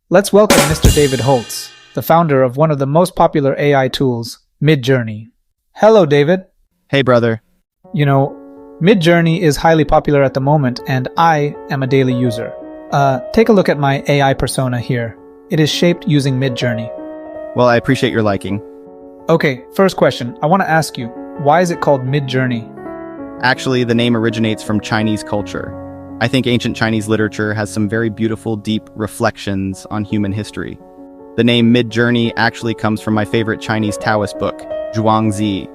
Let's welcome Mr. David Holtz, the founder of one of the most popular AI tools, Midjourney. Hello, David. Hey, brother. You know, Midjourney is highly popular at the moment, and I am a daily user. Take a look at my AI persona here. It is shaped using Midjourney. Well, I appreciate your liking. Okay, first question. I want to ask you, why is it called Midjourney? Actually, the name originates from Chinese culture. I think ancient Chinese literature has some very beautiful, deep reflections on human history. The name Midjourney actually comes from my favorite Chinese Taoist book, Zhuangzi.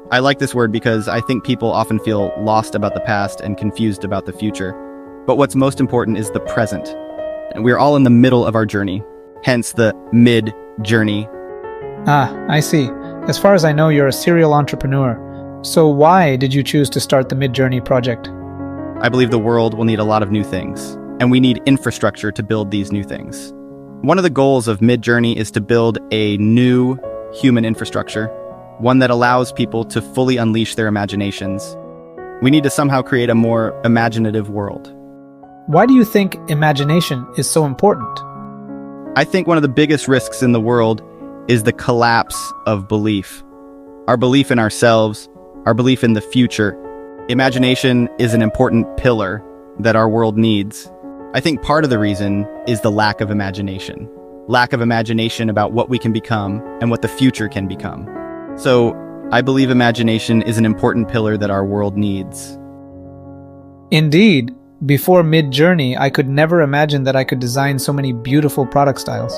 I like this word because I think people often feel lost about the past and confused about the future. But what's most important is the present. And we're all in the middle of our journey, hence the mid-journey. Ah, I see. As far as I know, you're a serial entrepreneur. So why did you choose to start the Midjourney project? I believe the world will need a lot of new things, and we need infrastructure to build these new things. One of the goals of Midjourney is to build a new human infrastructure, one that allows people to fully unleash their imaginations. We need to somehow create a more imaginative world. Why do you think imagination is so important? I think one of the biggest risks in the world is the collapse of belief. Our belief in ourselves, our belief in the future. Imagination is an important pillar that our world needs. I think part of the reason is the lack of imagination. Lack of imagination about what we can become and what the future can become. So, I believe imagination is an important pillar that our world needs. Indeed. Before Midjourney, I could never imagine that I could design so many beautiful product styles.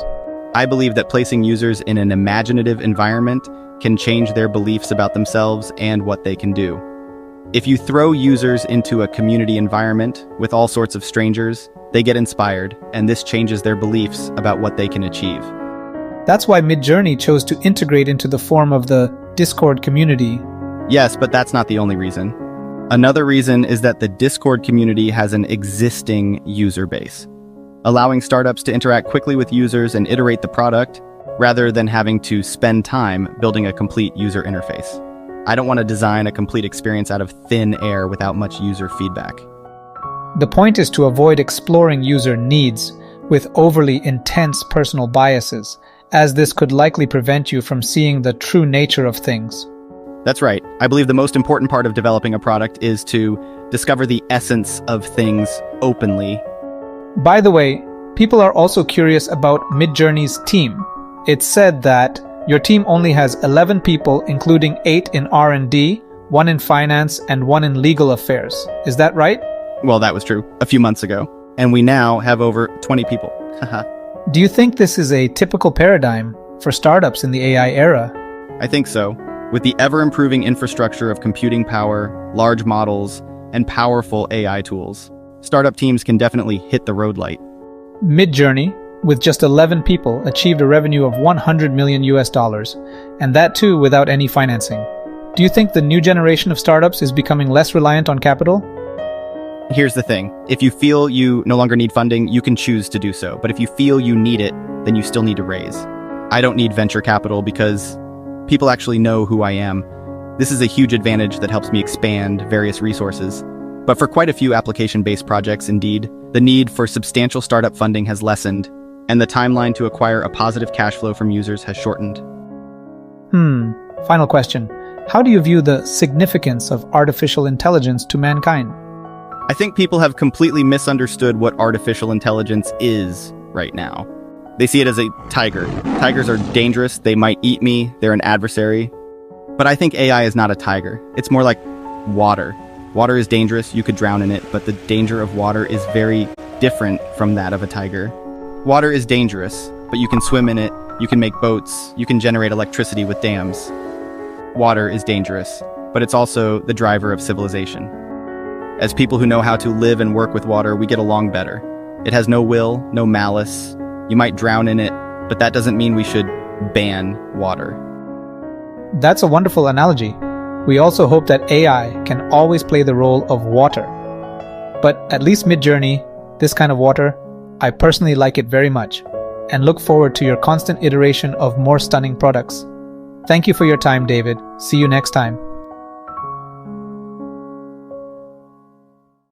I believe that placing users in an imaginative environment can change their beliefs about themselves and what they can do. If you throw users into a community environment with all sorts of strangers, they get inspired, and this changes their beliefs about what they can achieve. That's why Midjourney chose to integrate into the form of the Discord community. Yes, but that's not the only reason. Another reason is that the Discord community has an existing user base, allowing startups to interact quickly with users and iterate the product, rather than having to spend time building a complete user interface. I don't want to design a complete experience out of thin air without much user feedback. The point is to avoid exploring user needs with overly intense personal biases, as this could likely prevent you from seeing the true nature of things. That's right. I believe the most important part of developing a product is to discover the essence of things openly. By the way, people are also curious about Midjourney's team. It's said that your team only has 11 people, including 8 in R&D, 1 in finance, and 1 in legal affairs. Is that right? Well, that was true a few months ago, and we now have over 20 people. Do you think this is a typical paradigm for startups in the AI era? I think so. With the ever-improving infrastructure of computing power, large models, and powerful AI tools, startup teams can definitely hit the road light. Midjourney, with just 11 people, achieved a revenue of $100 million, and that too without any financing. Do you think the new generation of startups is becoming less reliant on capital? Here's the thing. If you feel you no longer need funding, you can choose to do so. But if you feel you need it, then you still need to raise. I don't need venture capital because people actually know who I am. This is a huge advantage that helps me expand various resources. But for quite a few application-based projects, indeed, the need for substantial startup funding has lessened, and the timeline to acquire a positive cash flow from users has shortened. Final question. How do you view the significance of artificial intelligence to mankind? I think people have completely misunderstood what artificial intelligence is right now. They see it as a tiger. Tigers are dangerous, they might eat me, they're an adversary. But I think AI is not a tiger. It's more like water. Water is dangerous, you could drown in it, but the danger of water is very different from that of a tiger. Water is dangerous, but you can swim in it, you can make boats, you can generate electricity with dams. Water is dangerous, but it's also the driver of civilization. As people who know how to live and work with water, we get along better. It has no will, no malice. You might drown in it, but that doesn't mean we should ban water. That's a wonderful analogy. We also hope that AI can always play the role of water. But at least Midjourney, this kind of water, I personally like it very much, and look forward to your constant iteration of more stunning products. Thank you for your time, David. See you next time.